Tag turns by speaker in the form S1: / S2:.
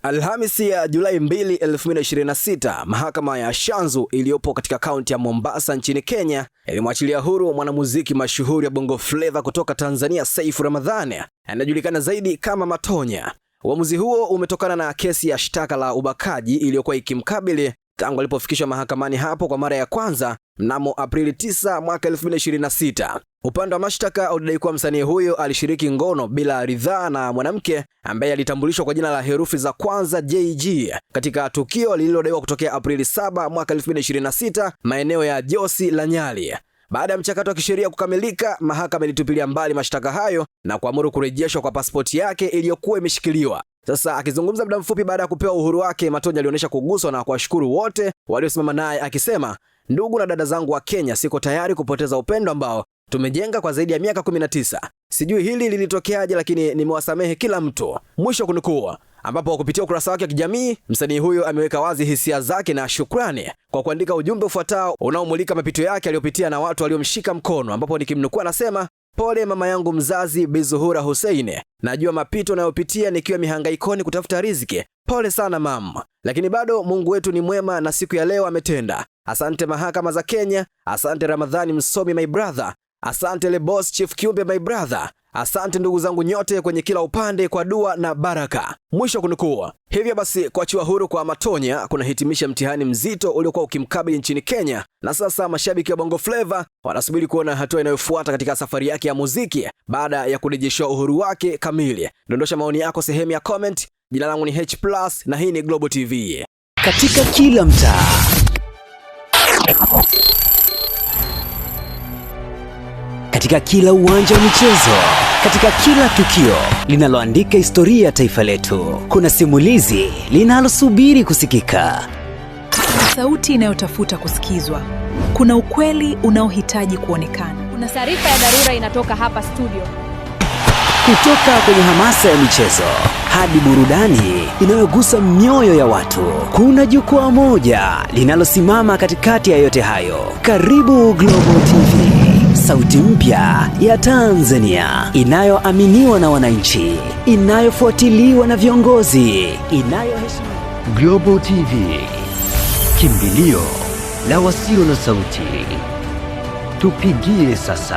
S1: Alhamisi ya Julai 2, 2026, mahakama ya Shanzu iliyopo katika kaunti ya Mombasa nchini Kenya ilimwachilia huru mwanamuziki mashuhuri wa Bongo Flava kutoka Tanzania, Seif Ramadhani, anajulikana zaidi kama Matonya. Uamuzi huo umetokana na kesi ya shtaka la ubakaji iliyokuwa ikimkabili tangu alipofikishwa mahakamani hapo kwa mara ya kwanza mnamo Aprili 9 mwaka 2026. Upande wa mashtaka ulidai kuwa msanii huyo alishiriki ngono bila ridhaa na mwanamke ambaye alitambulishwa kwa jina la herufi za kwanza JG katika tukio lililodaiwa kutokea Aprili 7 mwaka 2026 maeneo ya Josi la Nyali. Baada ya mchakato wa kisheria kukamilika, mahakama ilitupilia mbali mashtaka hayo na kuamuru kurejeshwa kwa pasipoti yake iliyokuwa imeshikiliwa. Sasa akizungumza muda mfupi baada ya kupewa uhuru wake, Matonya alionyesha kuguswa na kuwashukuru wote waliosimama naye akisema, "Ndugu na dada zangu wa Kenya, siko tayari kupoteza upendo ambao tumejenga kwa zaidi ya miaka 19. Sijui hili lilitokeaje, lakini nimewasamehe kila mtu." Mwisho kunukuu. Ambapo kupitia ukurasa wake wa kijamii, msanii huyo ameweka wazi hisia zake na shukrani kwa kuandika ujumbe ufuatao unaomulika mapito yake aliyopitia na watu waliomshika mkono, ambapo nikimnukuu anasema, "Pole mama yangu mzazi Bi Zuhura Hussein, najua mapito nayopitia nikiwa mihangaikoni kutafuta riziki. Pole sana mama, lakini bado Mungu wetu ni mwema na siku ya leo ametenda. Asante mahakama za Kenya, asante Ramadhani Msomi my brother, asante Le Boss Chief Kiumbe my brother, asante ndugu zangu nyote kwenye kila upande kwa dua na baraka." Mwisho kunukuu. Hivyo basi kuachiwa huru kwa Matonya kunahitimisha mtihani mzito uliokuwa ukimkabili nchini Kenya, na sasa mashabiki wa Bongo Flava wanasubiri kuona hatua inayofuata katika safari yake ya muziki baada ya kurejeshwa uhuru wake kamili. Dondosha maoni yako sehemu ya comment. Jina langu ni H+ na hii ni Global TV.
S2: Katika kila mtaa, katika kila uwanja wa michezo, katika kila tukio linaloandika historia ya taifa letu, kuna simulizi linalosubiri kusikika.
S3: Kuna sauti inayotafuta kusikizwa. Kuna ukweli unaohitaji kuonekana.
S4: Kuna taarifa ya dharura inatoka hapa studio.
S2: Kutoka kwenye hamasa ya michezo hadi burudani inayogusa mioyo ya watu, kuna jukwaa moja linalosimama katikati ya yote hayo. Karibu Global TV, sauti mpya ya Tanzania, inayoaminiwa na wananchi, inayofuatiliwa na viongozi, inayoheshimiwa.
S5: Global TV, kimbilio la wasio na sauti. Tupigie sasa.